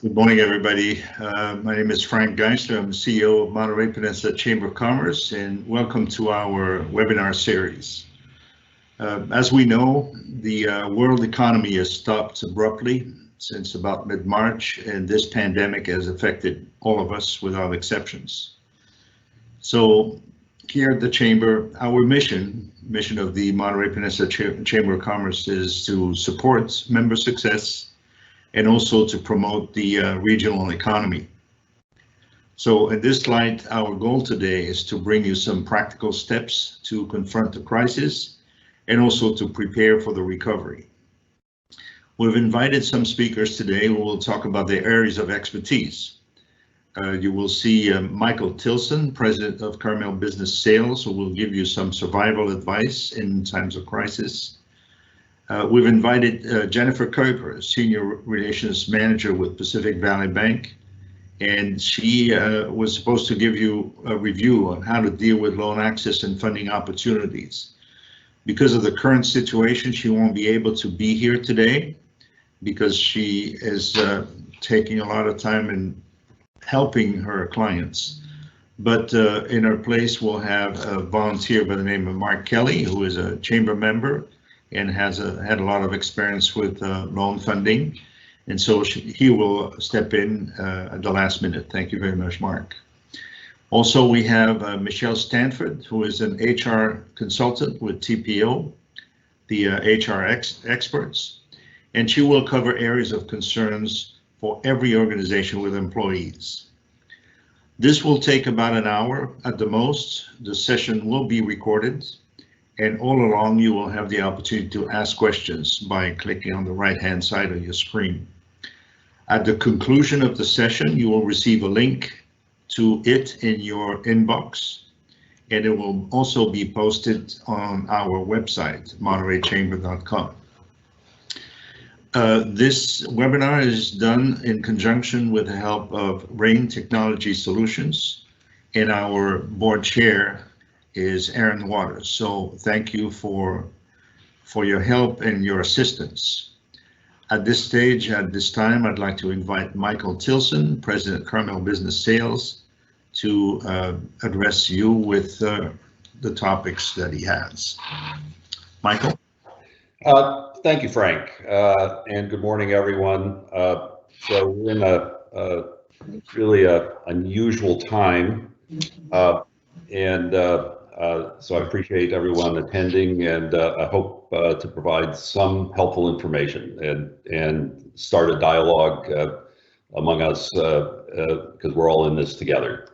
Good morning, everybody. My name is Frank Geisler. I'm the CEO of Monterey Peninsula Chamber of Commerce, and welcome to our webinar series. As we know, the world economy has stopped abruptly since about mid-March, and this pandemic has affected all of us without exceptions. So here at the Chamber, our mission of the Monterey Peninsula Chamber of Commerce is to support member success and also to promote the regional economy. So in this light, our goal today is to bring you some practical steps to confront the crisis and also to prepare for the recovery. We've invited some speakers today who will talk about their areas of expertise. You will see Michael Tilson, President of Carmel Business Sales, who will give you some survival advice in times of crisis. We've invited Jennifer Kuyper, Senior Relations Manager with Pacific Valley Bank, and she was supposed to give you a review on how to deal with loan access and funding opportunities. Because of the current situation, she won't be able to be here today because she is taking a lot of time in helping her clients. But in her place, we'll have a volunteer by the name of Mark Kelly, who is a chamber member and has had a lot of experience with loan funding. And so he will step in at the last minute. Thank you very much, Mark. Also, we have Michelle Stanford, who is an HR consultant with TPO, the HR experts, and she will cover areas of concerns for every organization with employees. This will take about an hour at the most. The session will be recorded, and all along you will have the opportunity to ask questions by clicking on the right-hand side of your screen. At the conclusion of the session, you will receive a link to it in your inbox, and it will also be posted on our website, montereychamber.com. This webinar is done in conjunction with the help of Rain Technology Solutions, and our board chair is Aaron Waters. So thank you for your help and your assistance. At this stage, at this time, I'd like to invite Michael Tilson, President of Carmel Business Sales, to address you with the topics that he has. Michael? Thank you, Frank, and good morning, everyone. So we're in a really unusual time, so I appreciate everyone attending, and I hope to provide some helpful information and start a dialogue among us because we're all in this together.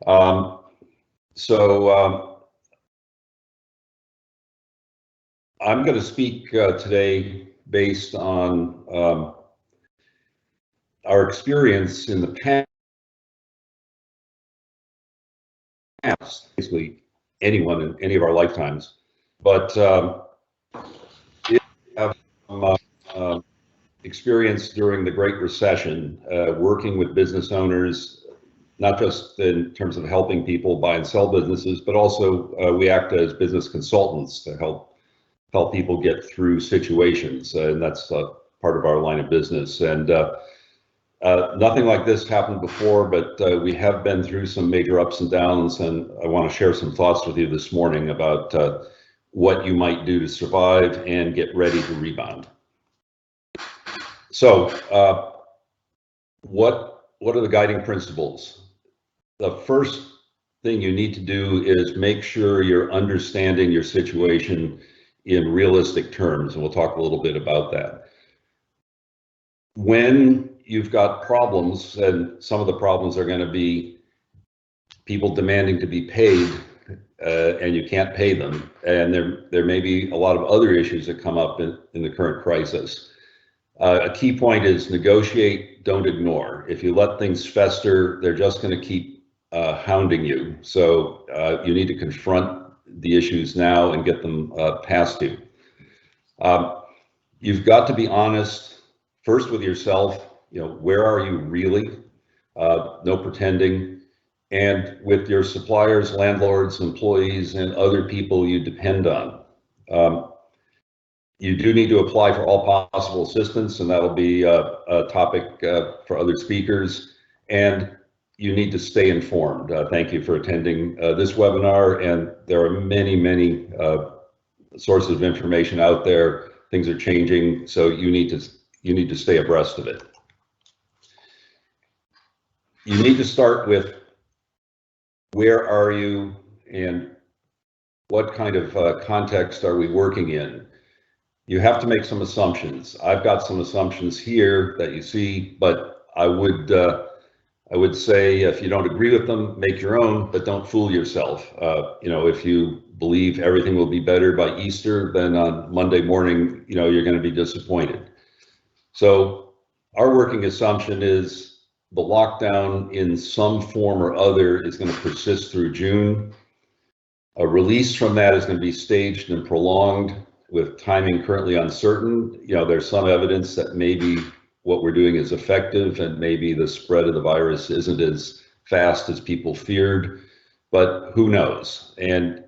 I'm going to speak today based on our experience in the past, basically anyone in any of our lifetimes, but experience during the Great Recession, working with business owners, not just in terms of helping people buy and sell businesses, but also we act as business consultants to help people get through situations, and that's part of our line of business. And nothing like this happened before, but we have been through some major ups and downs, and I want to share some thoughts with you this morning about what you might do to survive and get ready to rebound. So what are the guiding principles? The first thing you need to do is make sure you're understanding your situation in realistic terms, and we'll talk a little bit about that. When you've got problems, and some of the problems are going to be people demanding to be paid and you can't pay them, and there may be a lot of other issues that come up in the current crisis. A key point is negotiate, don't ignore. If you let things fester, they're just going to keep hounding you. So you need to confront the issues now and get them past you. You've got to be honest first with yourself. Where are you really? No pretending. And with your suppliers, landlords, employees, and other people you depend on. You do need to apply for all possible assistance, and that'll be a topic for other speakers. And you need to stay informed. Thank you for attending this webinar. And there are many, many sources of information out there. Things are changing, so you need to stay abreast of it. You need to start with where are you and what kind of context are we working in. You have to make some assumptions. I've got some assumptions here that you see, but I would say if you don't agree with them, make your own, but don't fool yourself. If you believe everything will be better by Easter, then on Monday morning, you're going to be disappointed. So our working assumption is the lockdown in some form or other is going to persist through June. A release from that is going to be staged and prolonged with timing currently uncertain. There's some evidence that maybe what we're doing is effective and maybe the spread of the virus isn't as fast as people feared, but who knows? And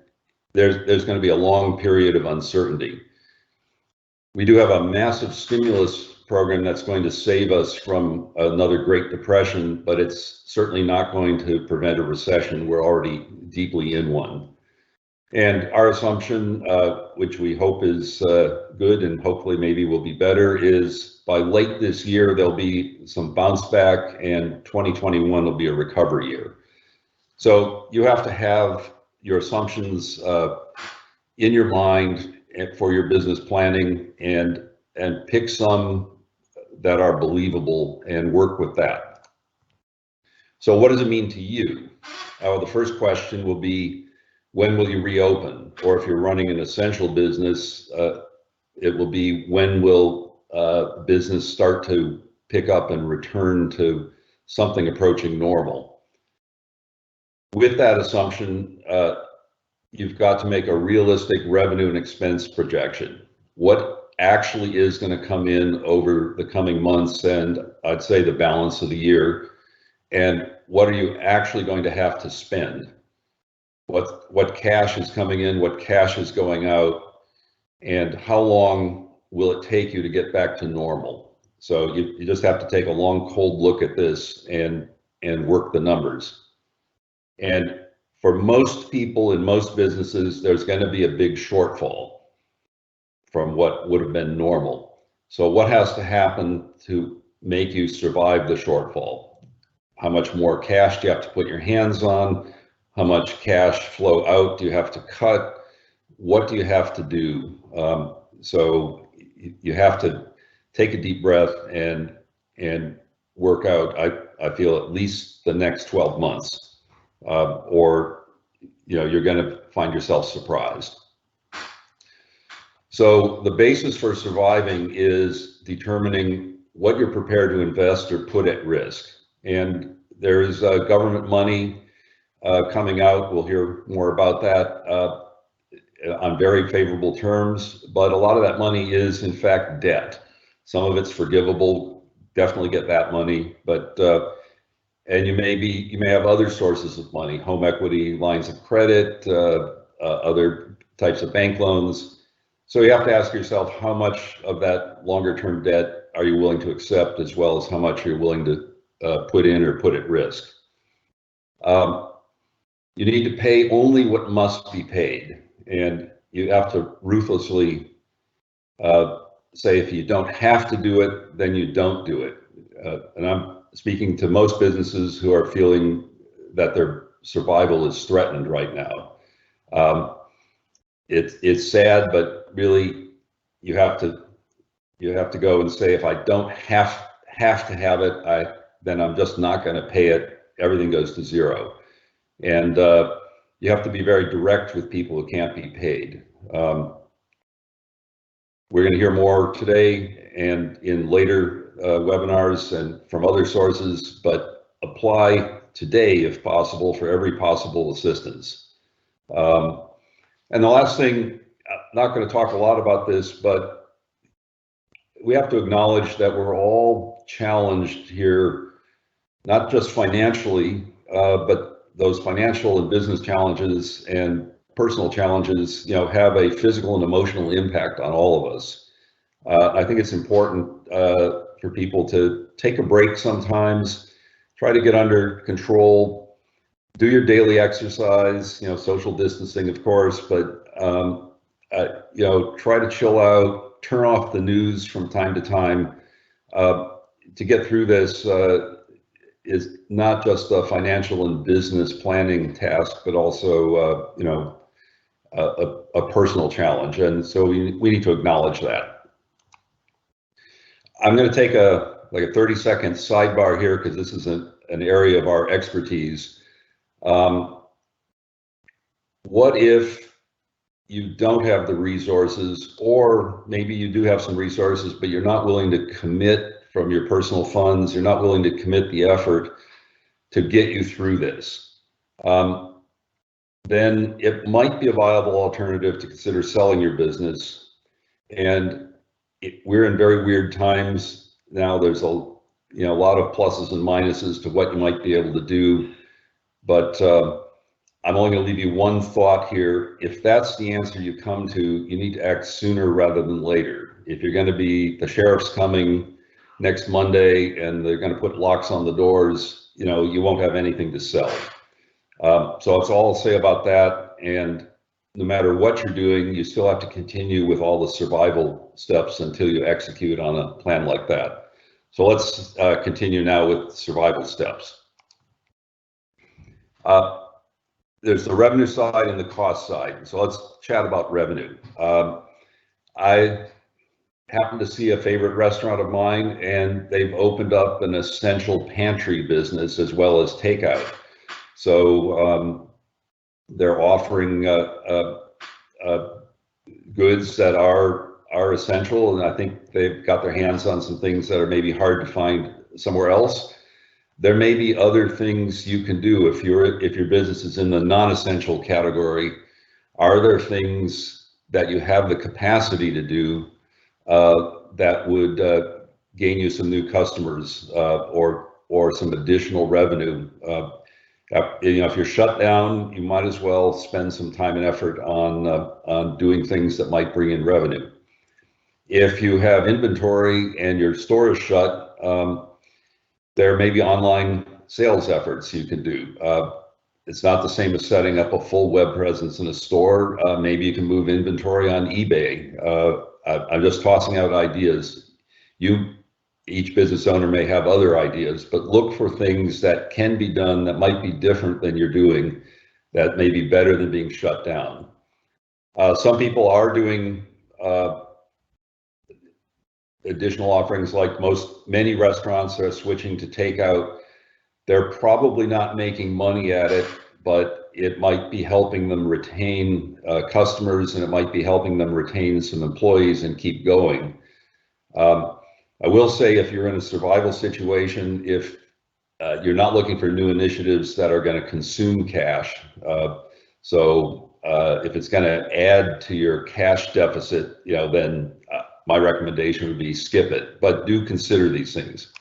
there's going to be a long period of uncertainty. We do have a massive stimulus program that's going to save us from another Great Depression, but it's certainly not going to prevent a recession. We're already deeply in one. And our assumption, which we hope is good and hopefully maybe will be better, is by late this year, there'll be some bounce back and 2021 will be a recovery year. So you have to have your assumptions in your mind for your business planning and pick some that are believable and work with that. So what does it mean to you? The first question will be, when will you reopen? Or if you're running an essential business, it will be, when will business start to pick up and return to something approaching normal? With that assumption, you've got to make a realistic revenue and expense projection. What actually is going to come in over the coming months and I'd say the balance of the year, and what are you actually going to have to spend? What cash is coming in, what cash is going out, and how long will it take you to get back to normal? So you just have to take a long, cold look at this and work the numbers. And for most people in most businesses, there's going to be a big shortfall from what would have been normal. So what has to happen to make you survive the shortfall? How much more cash do you have to put your hands on? How much cash flow out do you have to cut? What do you have to do? So you have to take a deep breath and work out, I feel, at least the next 12 months, or you're going to find yourself surprised. So the basis for surviving is determining what you're prepared to invest or put at risk. And there's government money coming out. We'll hear more about that on very favorable terms, but a lot of that money is in fact debt. Some of it's forgivable, definitely get that money, but and you may have other sources of money, home equity, lines of credit, other types of bank loans. So you have to ask yourself, how much of that longer term debt are you willing to accept, as well as how much you're willing to put in or put at risk. You need to pay only what must be paid, and you have to ruthlessly say, if you don't have to do it, then you don't do it. And I'm speaking to most businesses who are feeling that their survival is threatened right now. It's sad, but really you have to go and say, if I don't have to have it, then I'm just not going to pay it. Everything goes to zero. And you have to be very direct with people who can't be paid. We're going to hear more today and in later webinars and from other sources, but apply today, if possible, for every possible assistance. And the last thing, I'm not going to talk a lot about this, but we have to acknowledge that we're all challenged here, not just financially, but those financial and business challenges and personal challenges, have a physical and emotional impact on all of us. I think it's important for people to take a break sometimes, try to get under control, do your daily exercise, social distancing, of course, but try to chill out, turn off the news from time to time. To get through this is not just a financial and business planning task, but also, a personal challenge. And so we need to acknowledge that. I'm going to take a 30-second sidebar here because this is an area of our expertise. What if you don't have the resources, or maybe you do have some resources, but you're not willing to commit from your personal funds, you're not willing to commit the effort to get you through this? Then it might be a viable alternative to consider selling your business. And we're in very weird times now. There's a lot of pluses and minuses to what you might be able to do, but I'm only going to leave you one thought here. If that's the answer you come to, you need to act sooner rather than later. If you're going to be, the sheriff's coming next Monday and they're going to put locks on the doors, you won't have anything to sell. So that's all I'll say about that. And no matter what you're doing, you still have to continue with all the survival steps until you execute on a plan like that. So let's continue now with survival steps. There's the revenue side and the cost side. So let's chat about revenue. I happened to see a favorite restaurant of mine, and they've opened up an essential pantry business as well as takeout. So they're offering goods that are essential, and I think they've got their hands on some things that are maybe hard to find somewhere else. There may be other things you can do if your business is in the non-essential category. Are there things that you have the capacity to do that would gain you some new customers or some additional revenue? If you're shut down, you might as well spend some time and effort on doing things that might bring in revenue. If you have inventory and your store is shut, there may be online sales efforts you can do. It's not the same as setting up a full web presence in a store. Maybe you can move inventory on eBay. I'm just tossing out ideas. Each business owner may have other ideas, but look for things that can be done that might be different than you're doing, that may be better than being shut down. Some people are doing additional offerings, like many restaurants are switching to takeout. They're probably not making money at it, but it might be helping them retain customers, and it might be helping them retain some employees and keep going. I will say, if you're in a survival situation, if you're not looking for new initiatives that are going to consume cash, if it's going to add to your cash deficit, then my recommendation would be skip it, but do consider these things.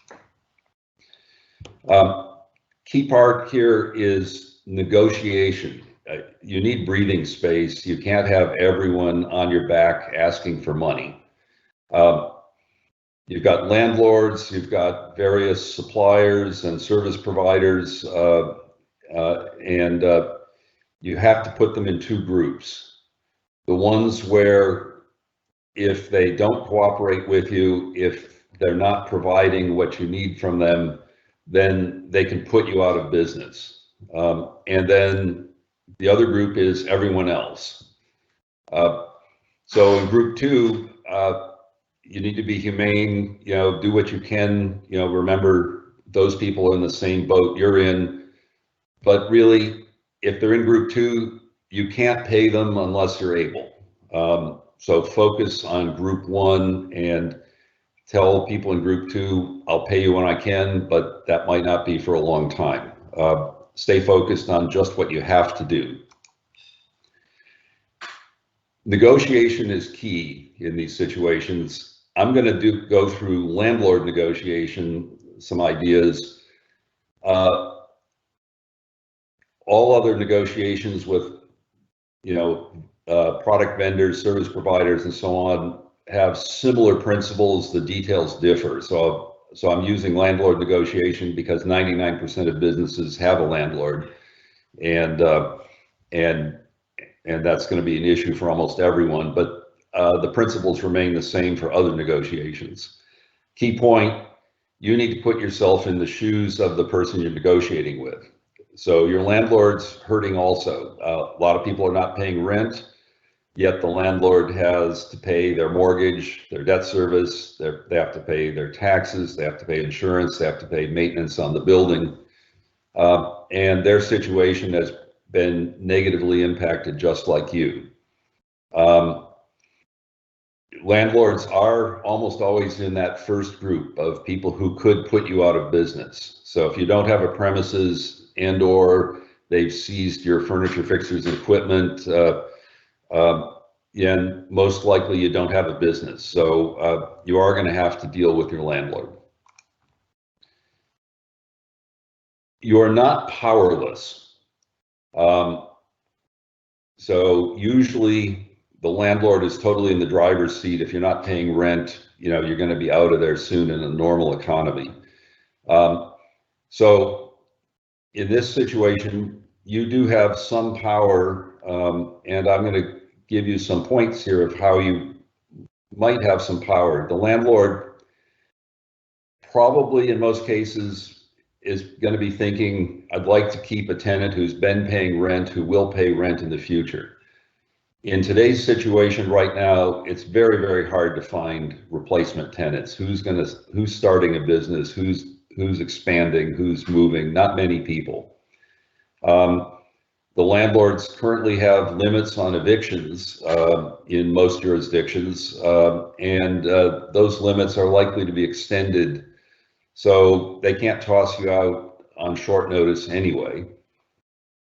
Key part here is negotiation. You need breathing space. You can't have everyone on your back asking for money. You've got landlords, you've got various suppliers and service providers, and you have to put them in two groups. The ones where, if they don't cooperate with you, if they're not providing what you need from them, then they can put you out of business. And then the other group is everyone else. So in group two, you need to be humane, do what you can, remember those people are in the same boat you're in. But really, if they're in group two, you can't pay them unless you're able. So focus on group one and tell people in group two, I'll pay you when I can, but that might not be for a long time. Stay focused on just what you have to do. Negotiation is key in these situations. I'm going to go through landlord negotiation, some ideas. All other negotiations with, product vendors, service providers, and so on, have similar principles. The details differ. So I'm using landlord negotiation because 99% of businesses have a landlord, and that's going to be an issue for almost everyone. But the principles remain the same for other negotiations. Key point: you need to put yourself in the shoes of the person you're negotiating with. So your landlord's hurting also. A lot of people are not paying rent, yet the landlord has to pay their mortgage, their debt service, they have to pay their taxes, they have to pay insurance, they have to pay maintenance on the building. And their situation has been negatively impacted just like you. Landlords are almost always in that first group of people who could put you out of business. So if you don't have a premises and/or they've seized your furniture, fixtures, and equipment, and most likely you don't have a business. So you are going to have to deal with your landlord. You are not powerless. So usually the landlord is totally in the driver's seat. If you're not paying rent, you're going to be out of there soon in a normal economy. So in this situation, you do have some power, and I'm going to give you some points here of how you might have some power. The landlord probably in most cases is going to be thinking, I'd like to keep a tenant who's been paying rent, who will pay rent in the future. In today's situation right now, it's very, very hard to find replacement tenants. Who's starting a business, who's expanding, who's moving? Not many people. The landlords currently have limits on evictions in most jurisdictions, and those limits are likely to be extended, so they can't toss you out on short notice anyway.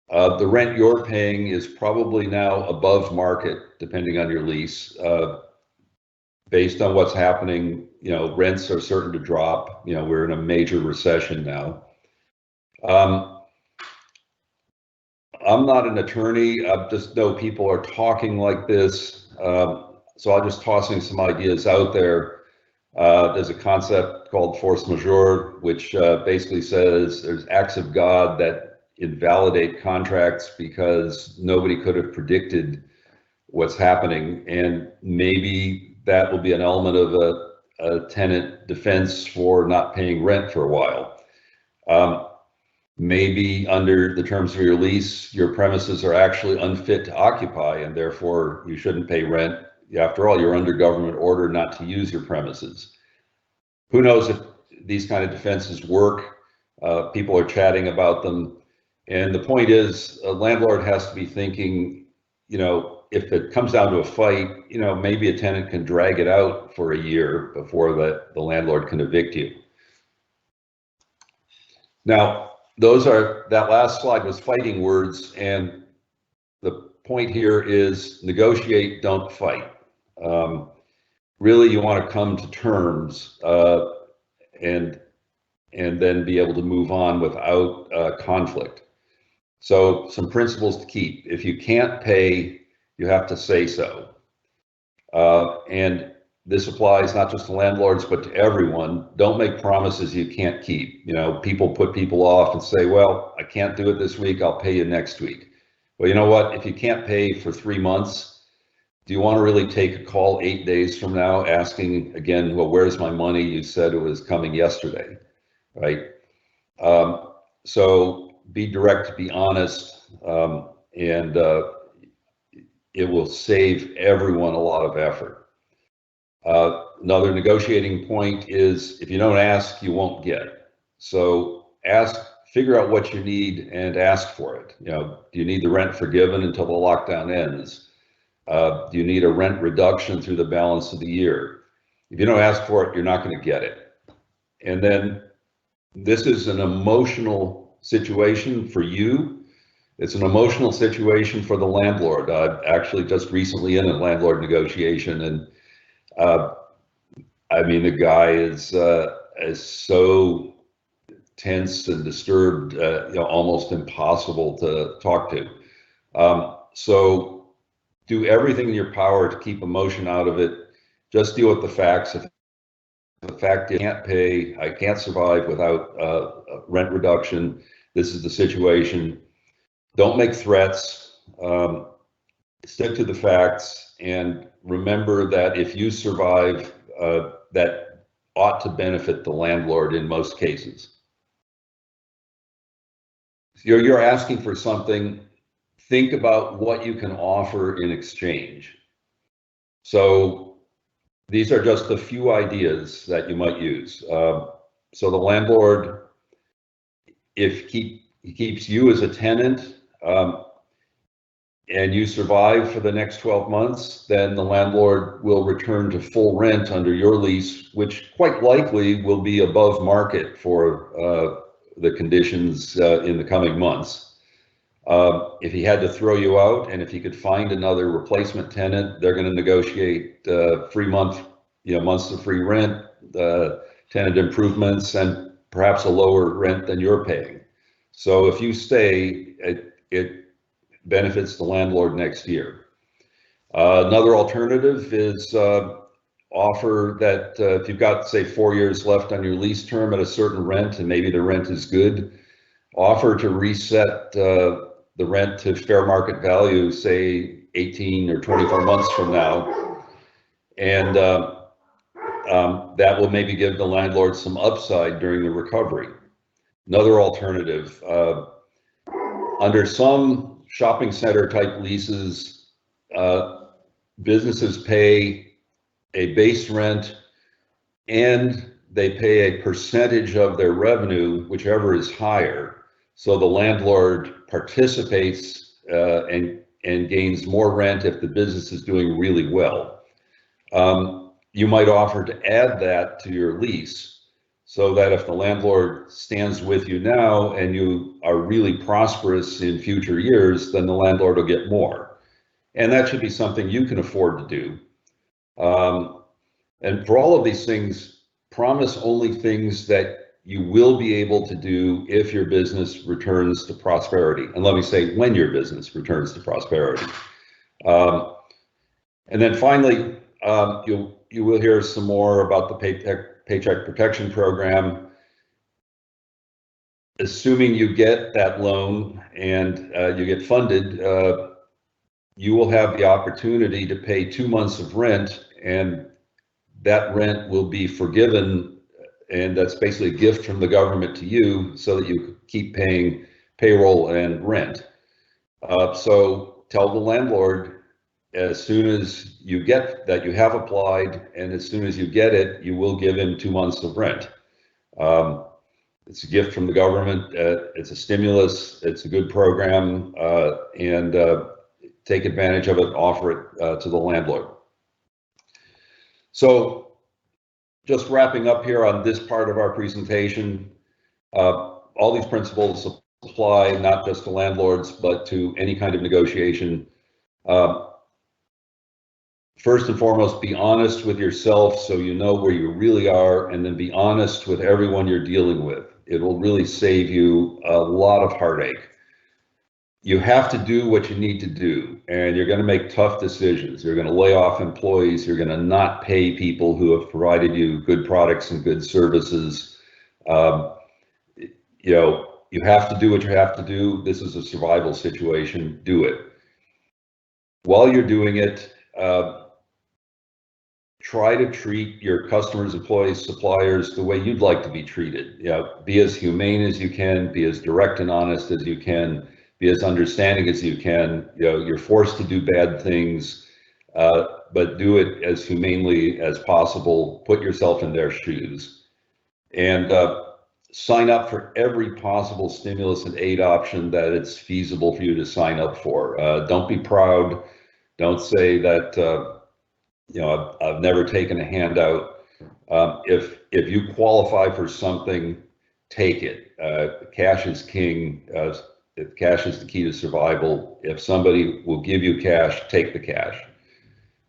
The rent you're paying is probably now above market, depending on your lease. Based on what's happening, rents are certain to drop. We're in a major recession now. I'm not an attorney. I just know people are talking like this. So I'm just tossing some ideas out there. There's a concept called force majeure, which basically says there's acts of God that invalidate contracts because nobody could have predicted what's happening. And maybe that will be an element of a tenant defense for not paying rent for a while. Maybe under the terms of your lease, your premises are actually unfit to occupy, and therefore you shouldn't pay rent. After all, you're under government order not to use your premises. Who knows if these kind of defenses work? People are chatting about them. And the point is, a landlord has to be thinking, if it comes down to a fight, maybe a tenant can drag it out for a year before the landlord can evict you. Now, that last slide was fighting words, and the point here is negotiate, don't fight. Really, you want to come to terms and then be able to move on without conflict. So some principles to keep. If you can't pay, you have to say so. And this applies not just to landlords, but to everyone. Don't make promises you can't keep. People put people off and say, well, I can't do it this week, I'll pay you next week. Well, you know what? If you can't pay for 3 months, do you want to really take a call 8 days from now asking again, well, where's my money? You said it was coming yesterday, right? So be direct, be honest, and it will save everyone a lot of effort. Another negotiating point is if you don't ask, you won't get. So figure out what you need and ask for it. Do you need the rent forgiven until the lockdown ends? Do you need a rent reduction through the balance of the year? If you don't ask for it, you're not going to get it. And then this is an emotional situation for you. It's an emotional situation for the landlord. I'm actually just recently in a landlord negotiation, and the guy is so tense and disturbed, almost impossible to talk to. So do everything in your power to keep emotion out of it. Just deal with the facts. If the fact you can't pay, I can't survive without rent reduction, this is the situation. Don't make threats. Stick to the facts, and remember that if you survive, that ought to benefit the landlord in most cases. You're asking for something, think about what you can offer in exchange. So these are just a few ideas that you might use. So the landlord, if he keeps you as a tenant, and you survive for the next 12 months, then the landlord will return to full rent under your lease, which quite likely will be above market for the conditions in the coming months. If he had to throw you out, and if he could find another replacement tenant, they're going to negotiate months of free rent, tenant improvements, and perhaps a lower rent than you're paying. So if you stay, it benefits the landlord next year. Another alternative is offer that if you've got, say, 4 years left on your lease term at a certain rent, and maybe the rent is good, offer to reset the rent to fair market value, say 18 or 24 months from now. And that will maybe give the landlord some upside during the recovery. Another alternative, under some shopping center type leases, businesses pay a base rent and they pay a percentage of their revenue, whichever is higher. So the landlord participates and gains more rent if the business is doing really well. You might offer to add that to your lease, so that if the landlord stands with you now and you are really prosperous in future years, then the landlord will get more. And that should be something you can afford to do. And for all of these things, promise only things that you will be able to do if your business returns to prosperity. And let me say, when your business returns to prosperity. And then finally, you will hear some more about the Paycheck Protection Program. Assuming you get that loan and you get funded, you will have the opportunity to pay 2 months of rent, and that rent will be forgiven, and that's basically a gift from the government to you so that you keep paying payroll and rent. So tell the landlord, as soon as you get that, you have applied, and as soon as you get it, you will give him 2 months of rent. It's a gift from the government. It's a stimulus. It's a good program, and take advantage of it. Offer it to the landlord. So, just wrapping up here on this part of our presentation, all these principles apply not just to landlords, but to any kind of negotiation. First and foremost, be honest with yourself so you know where you really are, and then be honest with everyone you're dealing with. It will really save you a lot of heartache. You have to do what you need to do, and you're going to make tough decisions. You're going to lay off employees. You're going to not pay people who have provided you good products and good services. You have to do what you have to do. This is a survival situation. Do it. While you're doing it, try to treat your customers, employees, suppliers the way you'd like to be treated. Be as humane as you can, be as direct and honest as you can, be as understanding as you can. You're forced to do bad things, but do it as humanely as possible. Put yourself in their shoes, and sign up for every possible stimulus and aid option that it's feasible for you to sign up for. Don't be proud. Don't say that I've never taken a handout. If you qualify for something, take it. Cash is king. Cash is the key to survival. If somebody will give you cash, take the cash.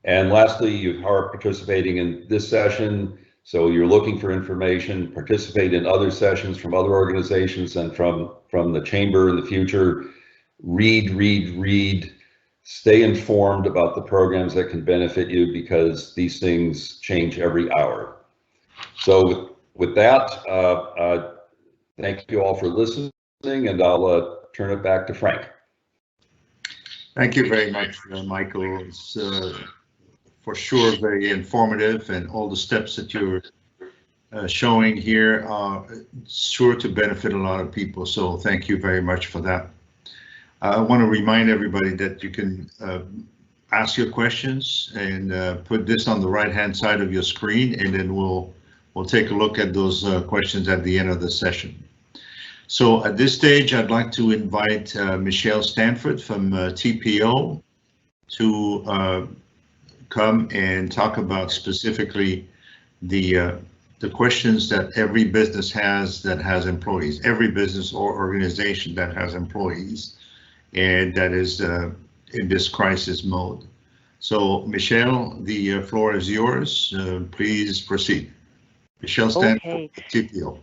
And lastly, you are participating in this session, so you're looking for information. Participate in other sessions from other organizations and from the chamber in the future. Read. Stay informed about the programs that can benefit you, because these things change every hour. So with that, thank you all for listening, and I'll turn it back to Frank. Thank you very much, Michael. It's for sure very informative, and all the steps that you're showing here are sure to benefit a lot of people. So thank you very much for that. I want to remind everybody that you can ask your questions and put this on the right-hand side of your screen, and then we'll take a look at those questions at the end of the session. So at this stage, I'd like to invite Michelle Stanford from TPO to come and talk about specifically the questions that every business has that has employees, every business or organization that has employees, and that is in this crisis mode. So Michelle, the floor is yours. Please proceed. Michelle Stanford, okay. TPO.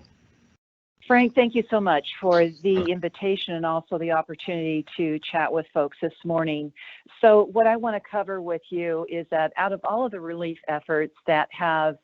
Frank, thank you so much for the invitation and also the opportunity to chat with folks this morning. So what I want to cover with you is that out of all of the relief efforts that have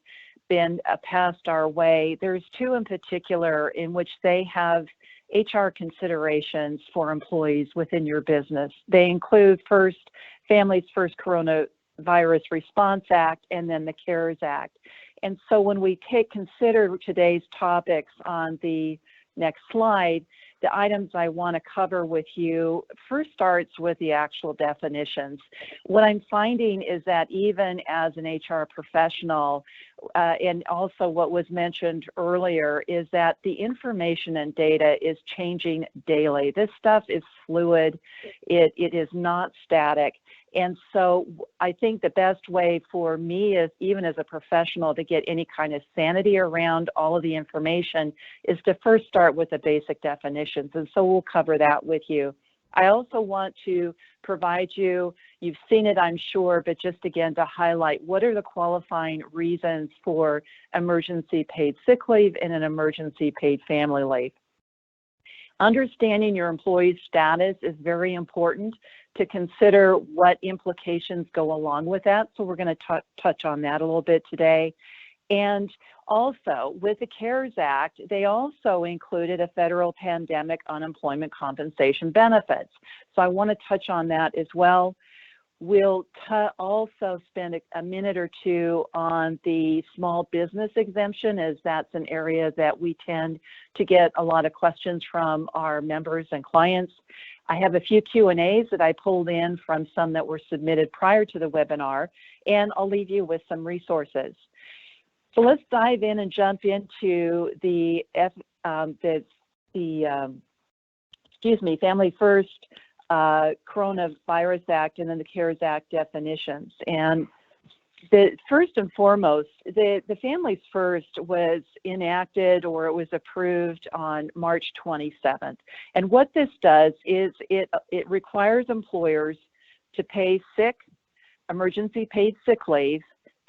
been passed our way, there's two in particular in which they have HR considerations for employees within your business. They include first, Families First Coronavirus Response Act, and then the CARES Act. And so when we consider today's topics on the next slide, the items I want to cover with you first starts with the actual definitions. What I'm finding is that even as an HR professional, and also what was mentioned earlier, is that the information and data is changing daily. This stuff is fluid. It is not static. And so I think the best way for me, is even as a professional, to get any kind of sanity around all of the information is to first start with the basic definitions. And so we'll cover that with you. I also want to provide you, you've seen it, I'm sure, but just again to highlight, what are the qualifying reasons for emergency paid sick leave and an emergency paid family leave. Understanding your employee's status is very important to consider what implications go along with that. So we're going to touch on that a little bit today. And also with the CARES Act, they also included a federal pandemic unemployment compensation benefits. So I want to touch on that as well. We'll also spend a minute or two on the small business exemption, as that's an area that we tend to get a lot of questions from our members and clients. I have a few Q&As that I pulled in from some that were submitted prior to the webinar, and I'll leave you with some resources. So let's dive in and jump into the Family First Coronavirus Act and then the CARES Act definitions. And first and foremost, the Families First was enacted, or it was approved on March 27th. And what this does is it requires employers to pay emergency paid sick leave,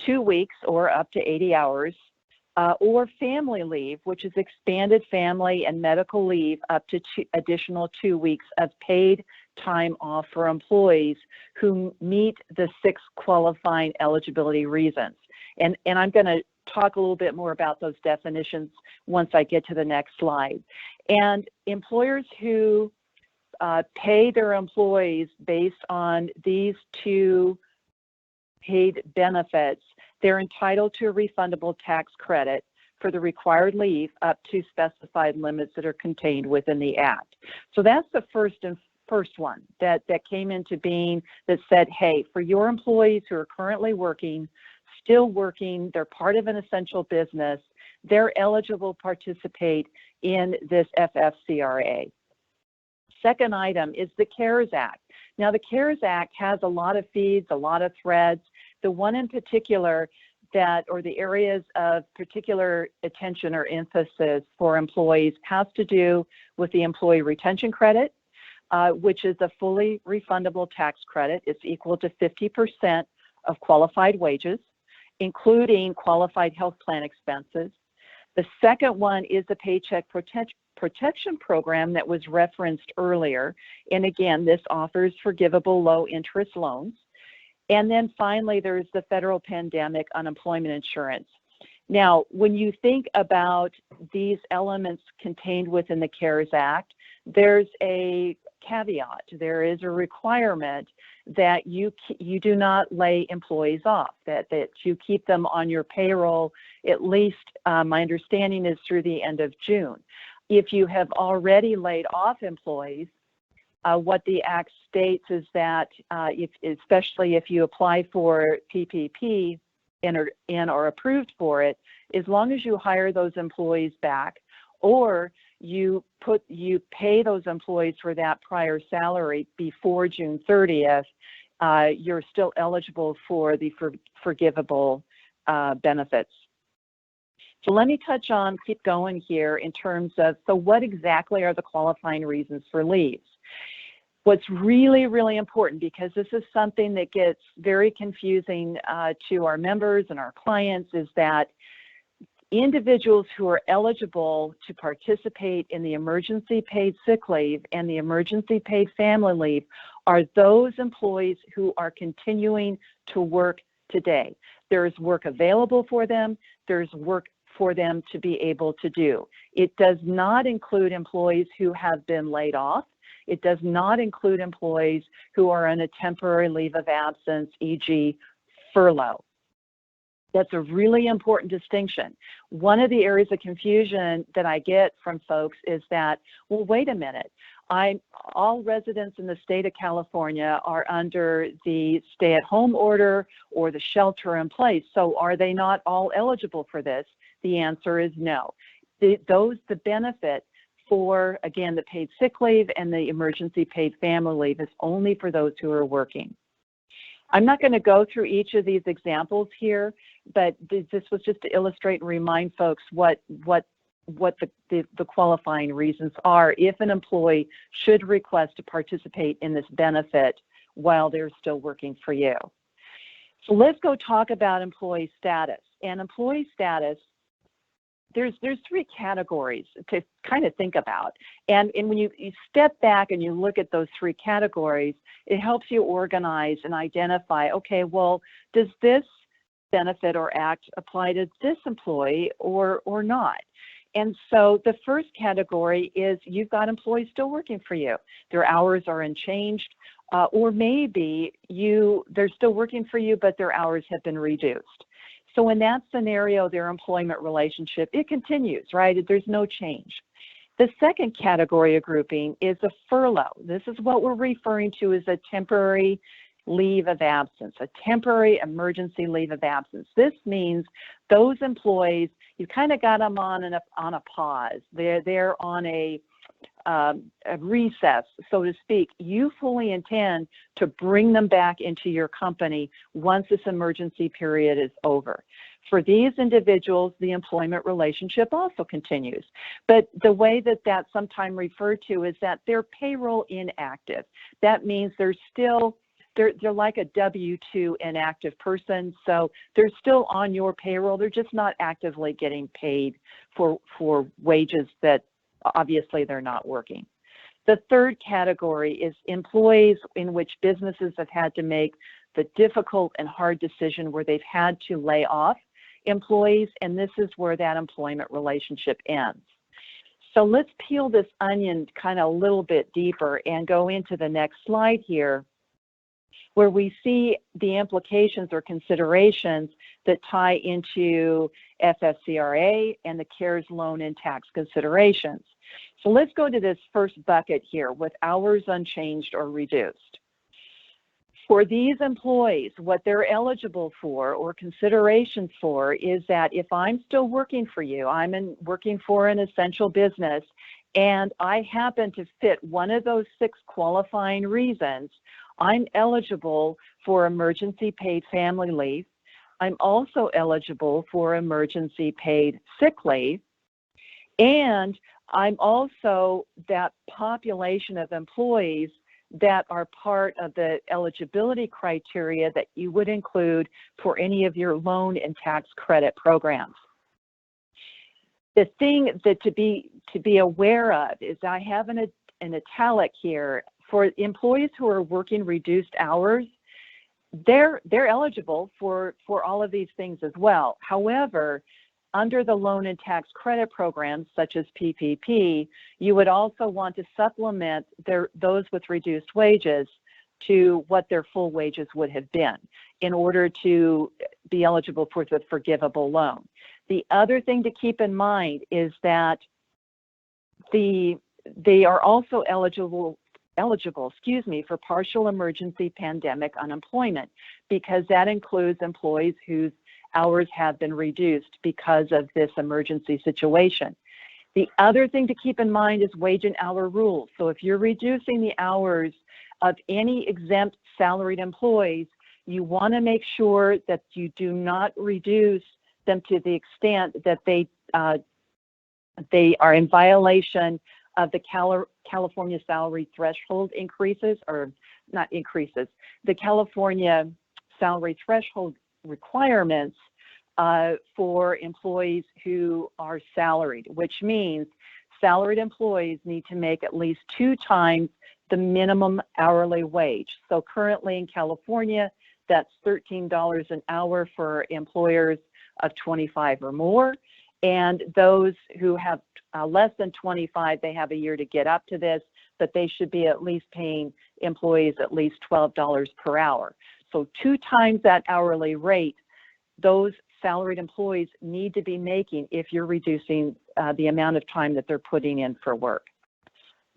2 weeks or up to 80 hours, or family leave, which is expanded family and medical leave, up to additional 2 weeks of paid time off for employees who meet the 6 qualifying eligibility reasons. And I'm going to talk a little bit more about those definitions once I get to the next slide. And employers who pay their employees based on these 2 paid benefits, they're entitled to a refundable tax credit for the required leave up to specified limits that are contained within the Act. So that's the first one that came into being, that said, hey, for your employees who are currently still working, they're part of an essential business, they're eligible to participate in this FFCRA. Second item is the CARES Act. Now, the CARES Act has a lot of feeds, a lot of threads. The one in particular or the areas of particular attention or emphasis for employees has to do with the employee retention credit, which is a fully refundable tax credit. It's equal to 50% of qualified wages, including qualified health plan expenses. The second one is the Paycheck protection program that was referenced earlier. And again, this offers forgivable low interest loans. And then finally, there's the federal pandemic unemployment insurance. Now, when you think about these elements contained within the CARES Act, there's a caveat. There is a requirement that you do not lay employees off, that you keep them on your payroll, at least my understanding is through the end of June. If you have already laid off employees, what the Act states is that especially if you apply for PPP and are approved for it, as long as you hire those employees back, or you pay those employees for that prior salary before June 30th, you're still eligible for the forgivable benefits. So let me keep going here in terms of, so what exactly are the qualifying reasons for leaves? What's really, really important, because this is something that gets very confusing to our members and our clients, is that individuals who are eligible to participate in the emergency paid sick leave and the emergency paid family leave are those employees who are continuing to work today. There is work available for them. There's work for them to be able to do. It does not include employees who have been laid off. It does not include employees who are on a temporary leave of absence, e.g. furlough. That's a really important distinction. One of the areas of confusion that I get from folks is that, well, wait a minute, all residents in the state of California are under the stay-at-home order or the shelter-in-place, so are they not all eligible for this? The answer is no. The benefit for, again, the paid sick leave and the emergency paid family leave is only for those who are working. I'm not going to go through each of these examples here, but this was just to illustrate and remind folks what the qualifying reasons are if an employee should request to participate in this benefit while they're still working for you. So let's go talk about employee status. And employee status, there's three categories to kind of think about. And when you step back and you look at those three categories, it helps you organize and identify, okay, well, does this benefit or act apply to this employee or not? And so the first category is you've got employees still working for you. Their hours are unchanged, or maybe they're still working for you, but their hours have been reduced. So in that scenario, their employment relationship, it continues, right? There's no change. The second category of grouping is a furlough. This is what we're referring to as a temporary leave of absence, a temporary emergency leave of absence. This means those employees, you kind of got them on a pause. They're on a recess, so to speak. You fully intend to bring them back into your company once this emergency period is over. For these individuals, the employment relationship also continues. But the way that that's sometimes referred to is that they're payroll inactive. That means they're like a W-2 inactive person, so they're still on your payroll. They're just not actively getting paid for wages that obviously they're not working. The third category is employees in which businesses have had to make the difficult and hard decision where they've had to lay off employees, and this is where that employment relationship ends. So let's peel this onion kind of a little bit deeper and go into the next slide here, where we see the implications or considerations that tie into FSCRA and the CARES loan and tax considerations. So let's go to this first bucket here with hours unchanged or reduced. For these employees, what they're eligible for or considerations for is that if I'm still working for you, working for an essential business, and I happen to fit one of those 6 qualifying reasons, I'm eligible for emergency paid family leave. I'm also eligible for emergency paid sick leave. And I'm also that population of employees that are part of the eligibility criteria that you would include for any of your loan and tax credit programs. The thing that to be aware of is I have an italic here for employees who are working reduced hours. They're eligible for all of these things as well. However, under the loan and tax credit programs such as PPP, you would also want to supplement those with reduced wages to what their full wages would have been in order to be eligible for the forgivable loan. The other thing to keep in mind is that they are also eligible, for partial emergency pandemic unemployment, because that includes employees whose hours have been reduced because of this emergency situation. The other thing to keep in mind is wage and hour rules. So if you're reducing the hours of any exempt salaried employees, you want to make sure that you do not reduce them to the extent that they are in violation of the California salary threshold increases, or not increases, the California salary threshold requirements for employees who are salaried, which means salaried employees need to make at least 2 times the minimum hourly wage. So currently in California, that's $13 an hour for employers of 25 or more. And those who have less than 25, they have a year to get up to this, but they should be at least paying employees at least $12 per hour. So 2 times that hourly rate, those salaried employees need to be making if you're reducing the amount of time that they're putting in for work.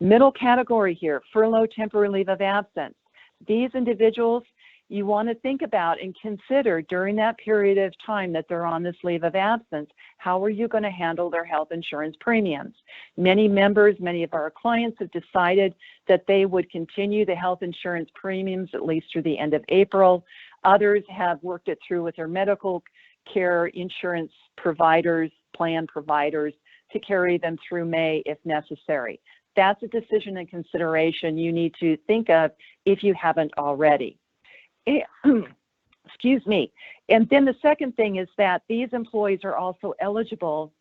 Middle category here, furlough, temporary leave of absence. These individuals, you want to think about and consider during that period of time that they're on this leave of absence, how are you going to handle their health insurance premiums? Many of our clients have decided that they would continue the health insurance premiums at least through the end of April. Others have worked it through with their medical care insurance providers, plan providers, to carry them through May if necessary. That's a decision and consideration you need to think of if you haven't already. Excuse me. And then the second thing is that these employees are also eligible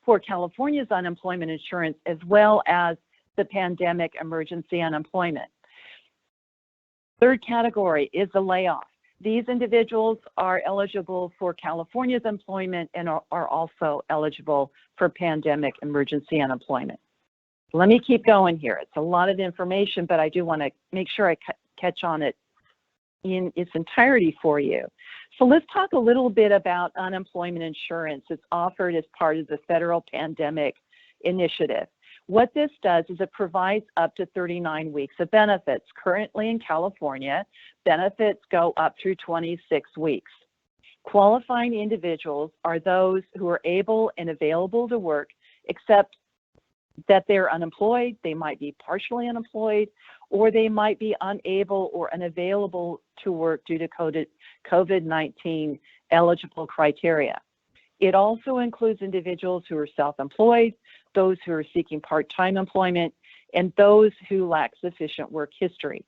for California's unemployment insurance as well as the pandemic emergency unemployment. Third category is the layoff. These individuals are eligible for California's employment and are also eligible for pandemic emergency unemployment. Let me keep going here. It's a lot of information, but I do want to make sure I catch on it in its entirety for you. So let's talk a little bit about unemployment insurance. It's offered as part of the federal pandemic initiative. What this does is it provides up to 39 weeks of benefits. Currently in California, benefits go up through 26 weeks. Qualifying individuals are those who are able and available to work, except that they're unemployed, they might be partially unemployed, or they might be unable or unavailable to work due to COVID-19 eligible criteria. It also includes individuals who are self-employed, those who are seeking part-time employment, and those who lack sufficient work history.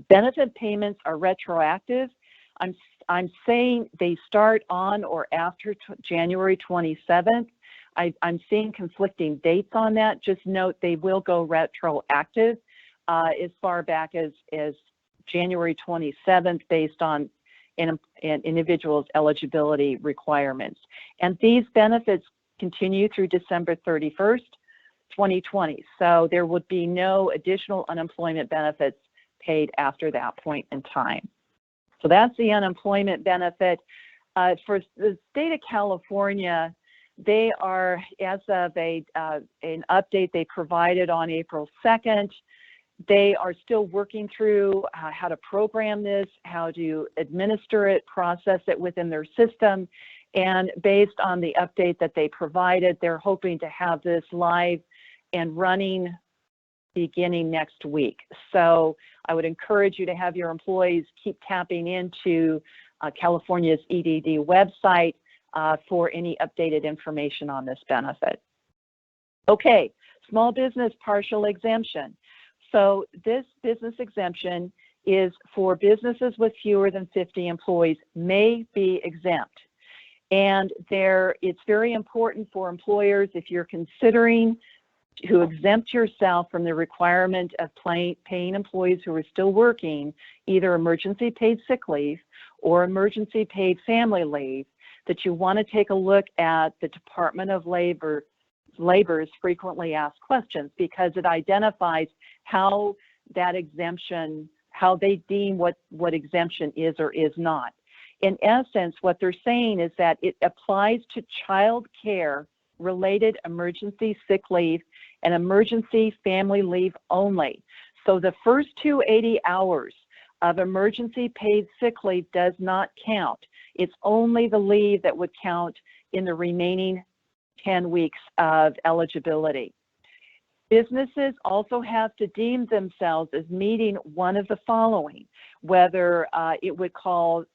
Benefit payments are retroactive. I'm saying they start on or after January 27th. I'm seeing conflicting dates on that. Just note they will go retroactive as far back as January 27th based on an individual's eligibility requirements. And these benefits continue through December 31st, 2020. So there would be no additional unemployment benefits paid after that point in time. So that's the unemployment benefit. For the state of California, they are, as of an update they provided on April 2nd, they are still working through how to program this, how to administer it, process it within their system. And based on the update that they provided, they're hoping to have this live and running beginning next week. So I would encourage you to have your employees keep tapping into California's EDD website for any updated information on this benefit. Okay, small business partial exemption. So this business exemption is for businesses with fewer than 50 employees may be exempt. And it's very important for employers, if you're considering to exempt yourself from the requirement of paying employees who are still working, either emergency paid sick leave or emergency paid family leave, that you want to take a look at the Department of Labor's frequently asked questions, because it identifies how that exemption, how they deem what exemption is or is not. In essence, what they're saying is that it applies to child care related emergency sick leave and emergency family leave only. So the first 280 hours of emergency paid sick leave does not count. It's only the leave that would count in the remaining 10 weeks of eligibility. Businesses also have to deem themselves as meeting one of the following, whether it would call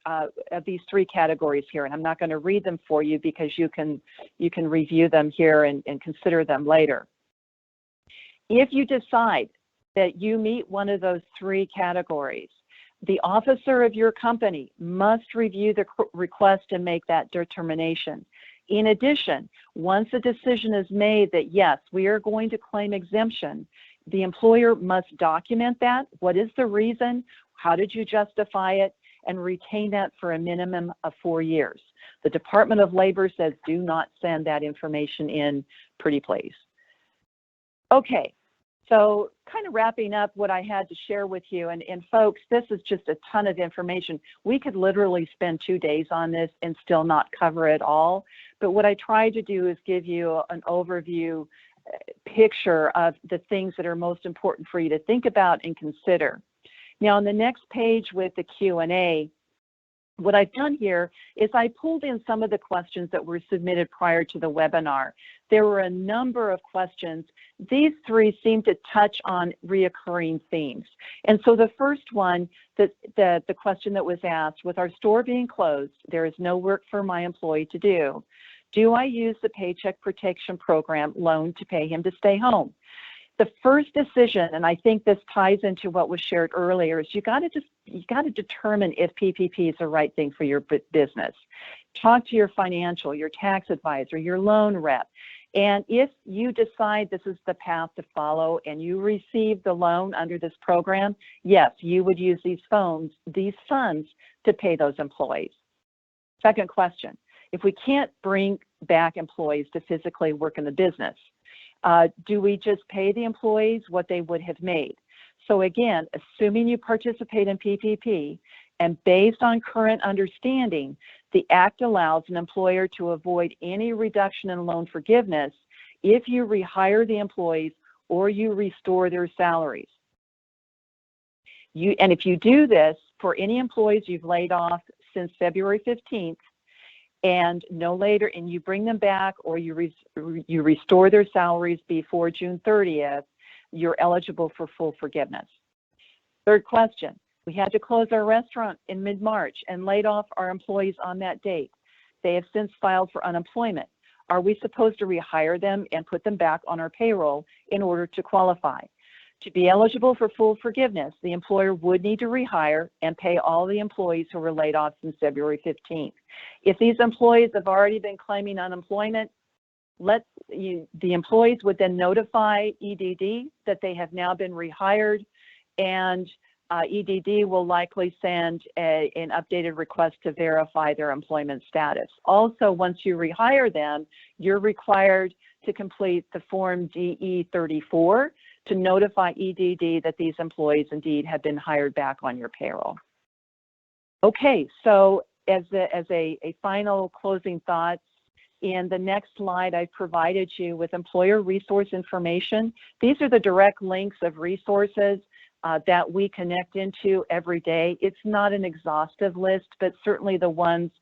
these three categories here, and I'm not going to read them for you because you can review them here and consider them later. If you decide that you meet one of those three categories, the officer of your company must review the request and make that determination. In addition, once a decision is made that yes, we are going to claim exemption, the employer must document that. What is the reason? How did you justify it? And retain that for a minimum of 4 years. The Department of Labor says do not send that information in, pretty please. Okay, so kind of wrapping up what I had to share with you, and folks, this is just a ton of information. We could literally spend 2 days on this and still not cover it all, but what I tried to do is give you an overview picture of the things that are most important for you to think about and consider. Now, on the next page with the Q&A, what I've done here is I pulled in some of the questions that were submitted prior to the webinar. There were a number of questions. These three seem to touch on reoccurring themes. And so the first one, the question that was asked, with our store being closed, there is no work for my employee to do. Do I use the Paycheck Protection Program loan to pay him to stay home? The first decision, and I think this ties into what was shared earlier, is you got to determine if PPP is the right thing for your business. Talk to your financial, your tax advisor, your loan rep. And if you decide this is the path to follow and you receive the loan under this program, yes, you would use these funds to pay those employees. Second question, if we can't bring back employees to physically work in the business, do we just pay the employees what they would have made? So again, assuming you participate in PPP, and based on current understanding, the Act allows an employer to avoid any reduction in loan forgiveness if you rehire the employees or you restore their salaries. And if you do this for any employees you've laid off since February 15th, and no later, and you bring them back or you restore their salaries before June 30th, you're eligible for full forgiveness. Third question, we had to close our restaurant in mid-March and laid off our employees on that date. They have since filed for unemployment. Are we supposed to rehire them and put them back on our payroll in order to qualify? To be eligible for full forgiveness, the employer would need to rehire and pay all the employees who were laid off since February 15th. If these employees have already been claiming unemployment, the employees would then notify EDD that they have now been rehired, and EDD will likely send an updated request to verify their employment status. Also, once you rehire them, you're required to complete the Form DE-34 to notify EDD that these employees indeed have been hired back on your payroll. Okay, so as a final closing thoughts, in the next slide, I've provided you with employer resource information. These are the direct links of resources that we connect into every day. It's not an exhaustive list, but certainly the ones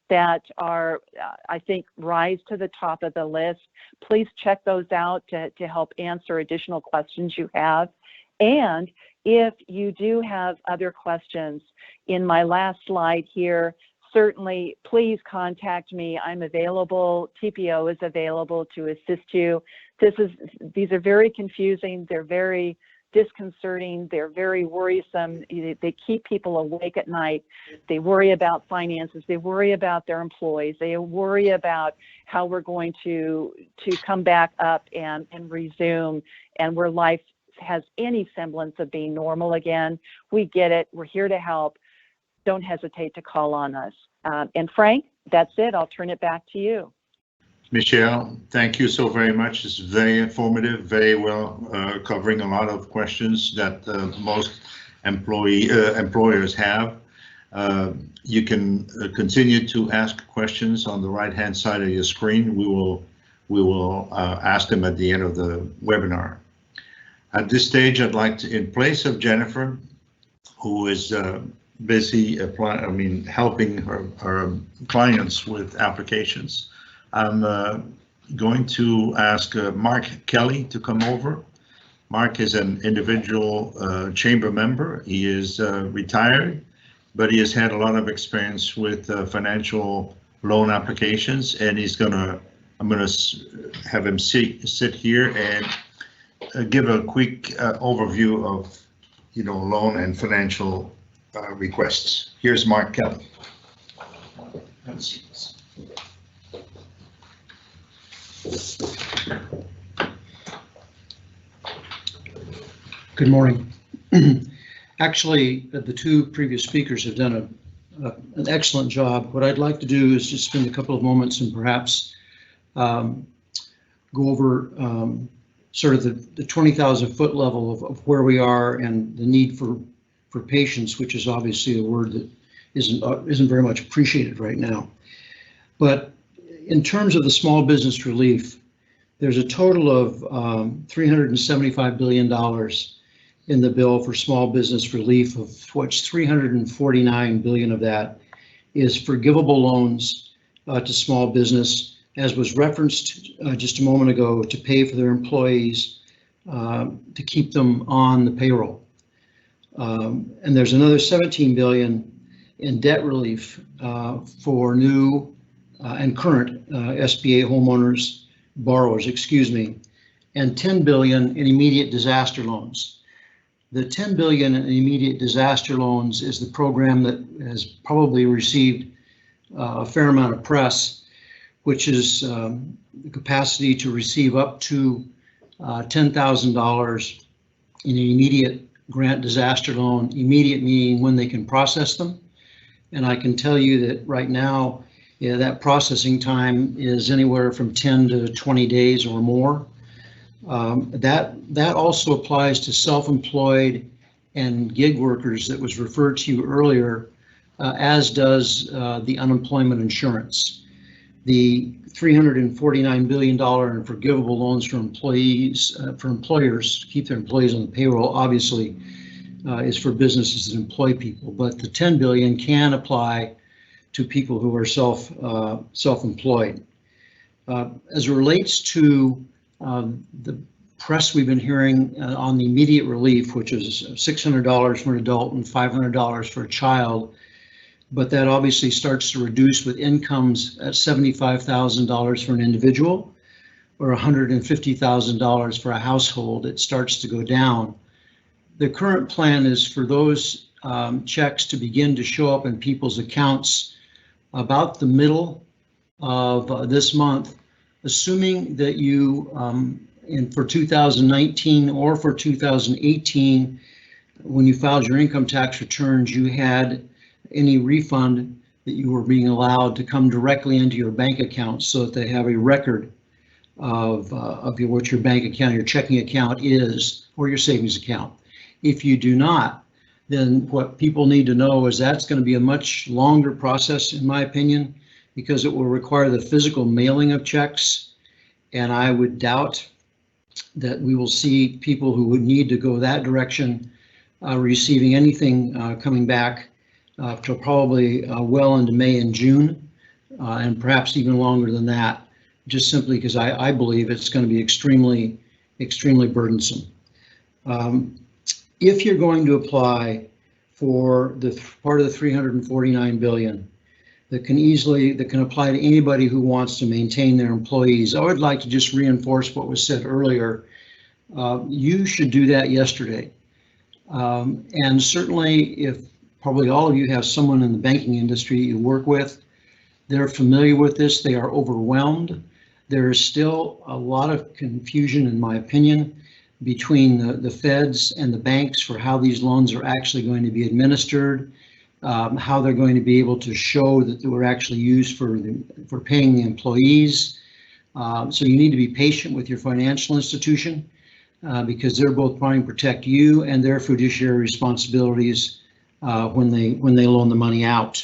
that are, I think, rise to the top of the list. Please check those out to help answer additional questions you have. And if you do have other questions, in my last slide here, certainly please contact me. I'm available. TPO is available to assist you. These are very confusing. They're very disconcerting. They're very worrisome. They keep people awake at night. They worry about finances. They worry about their employees. They worry about how we're going to come back up and resume, and where life has any semblance of being normal again. We get it. We're here to help. Don't hesitate to call on us. And Frank, that's it. I'll turn it back to you. Michelle, thank you so very much. It's very informative, very well covering a lot of questions that most employers have. You can continue to ask questions on the right-hand side of your screen. We will ask them at the end of the webinar. At this stage, I'd like to, in place of Jennifer, who is busy helping her clients with applications, I'm going to ask Mark Kelly to come over. Mark is an individual chamber member. He is retired, but he has had a lot of experience with financial loan applications, and I'm gonna have him sit here and give a quick overview of, loan and financial requests. Here's Mark Kelly. Good morning. Actually, the two previous speakers have done an excellent job. What I'd like to do is just spend a couple of moments and perhaps go over sort of the 20,000 foot level of where we are and the need for patience, which is obviously a word that isn't very much appreciated right now. But in terms of the small business relief, there's a total of $375 billion in the bill for small business relief, of which $349 billion of that is forgivable loans to small business, as was referenced just a moment ago, to pay for their employees, to keep them on the payroll. And there's another $17 billion in debt relief for new and current SBA homeowners, borrowers, and $10 billion in immediate disaster loans. The $10 billion in immediate disaster loans is the program that has probably received a fair amount of press, which is the capacity to receive up to $10,000 in an immediate grant disaster loan, immediate meaning when they can process them. And I can tell you that right now, that processing time is anywhere from 10 to 20 days or more. That also applies to self-employed and gig workers that was referred to you earlier, as does the unemployment insurance. The $349 billion in forgivable loans for employers to keep their employees on the payroll obviously is for businesses that employ people, but the $10 billion can apply to people who are self-employed. As it relates to the press we've been hearing on the immediate relief, which is $600 for an adult and $500 for a child, but that obviously starts to reduce with incomes at $75,000 for an individual or $150,000 for a household. It starts to go down. The current plan is for those checks to begin to show up in people's accounts about the middle of this month, assuming that you, for 2019 or for 2018, when you filed your income tax returns, you had any refund that you were being allowed to come directly into your bank account, so that they have a record of what your bank account, your checking account is, or your savings account. If you do not, then what people need to know is that's going to be a much longer process, in my opinion, because it will require the physical mailing of checks. And I would doubt that we will see people who would need to go that direction receiving anything coming back till probably well into May and June, and perhaps even longer than that, just simply because I believe it's going to be extremely burdensome. If you're going to apply for the part of the $349 billion that can apply to anybody who wants to maintain their employees, I would like to just reinforce what was said earlier, You should do that yesterday. And certainly if probably all of you have someone in the banking industry you work with, they're familiar with this, they are overwhelmed. There is still a lot of confusion, in my opinion, between the feds and the banks for how these loans are actually going to be administered, how they're going to be able to show that they were actually used for paying the employees. So you need to be patient with your financial institution because they're both trying to protect you and their fiduciary responsibilities when they loan the money out.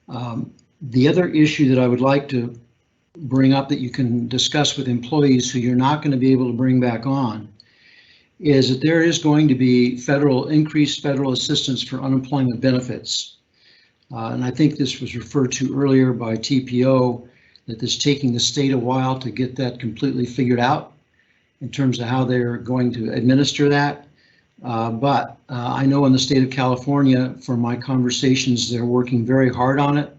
The other issue that I would like to bring up that you can discuss with employees who you're not going to be able to bring back on is that there is going to be increased federal assistance for unemployment benefits. And I think this was referred to earlier by TPO, that it's taking the state a while to get that completely figured out in terms of how they're going to administer that. But I know in the state of California, from my conversations, they're working very hard on it.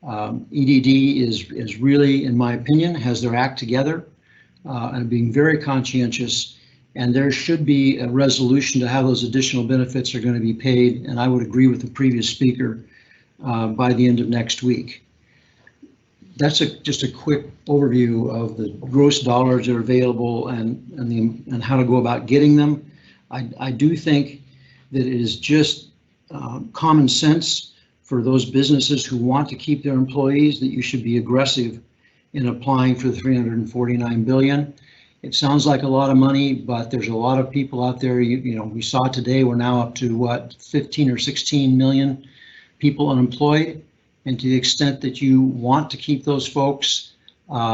EDD is really, in my opinion, has their act together and being very conscientious, and there should be a resolution to how those additional benefits are going to be paid, and I would agree with the previous speaker by the end of next week. That's just a quick overview of the gross dollars that are available and how to go about getting them. I do think that it is just common sense for those businesses who want to keep their employees that you should be aggressive in applying for the $349 billion. It sounds like a lot of money, but there's a lot of people out there. You know, we saw today we're now up to what, 15 or 16 million people unemployed. And to the extent that you want to keep those folks,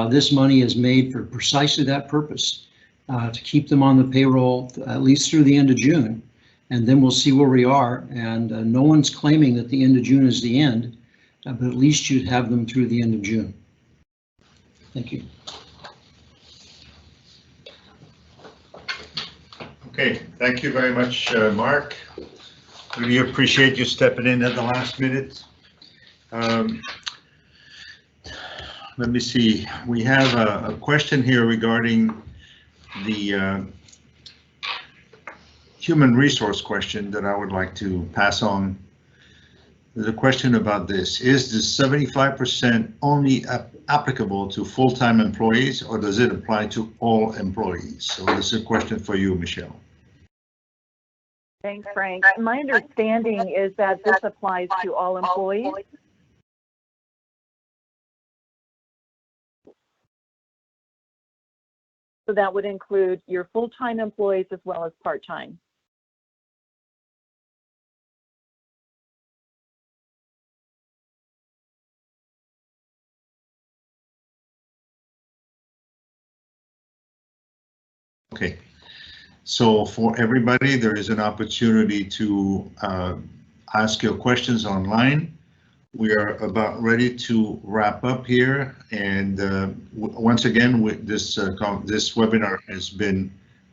this money is made for precisely that purpose, to keep them on the payroll at least through the end of June. And then we'll see where we are. And no one's claiming that the end of June is the end, but at least you'd have them through the end of June. Thank you. Okay, thank you very much, Mark. Really appreciate you stepping in at the last minute. Let me see, we have a question here regarding the human resource question that I would like to pass on. There's a question about this. Is the 75% only applicable to full-time employees, or does it apply to all employees? So this is a question for you, Michelle. Thanks, Frank. My understanding is that this applies to all employees. So that would include your full-time employees as well as part-time. Okay, so for everybody, there is an opportunity to ask your questions online. We are about ready to wrap up here, and once again, this webinar has been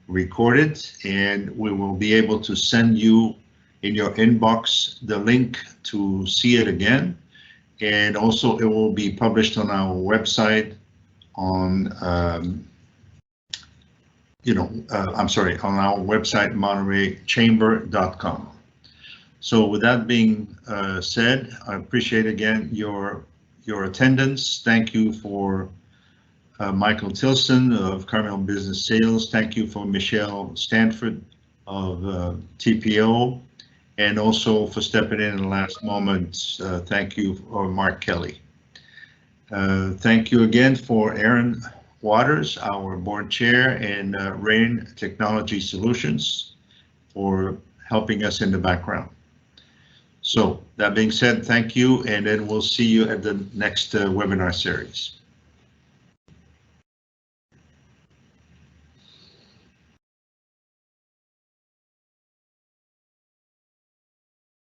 recorded, and we will be able to send you in your inbox the link to see it again, and also it will be published on our website on on our website, montereychamber.com. So with that being said, I appreciate again your attendance. Thank you for Michael Tilson of Carmel Business Sales. Thank you for Michelle Stanford of TPO, and also for stepping in the last moment. Thank you for Mark Kelly. Thank you again for Aaron Waters, our board chair, and Rain Technology Solutions for helping us in the background. So that being said, thank you, and then we'll see you at the next webinar series.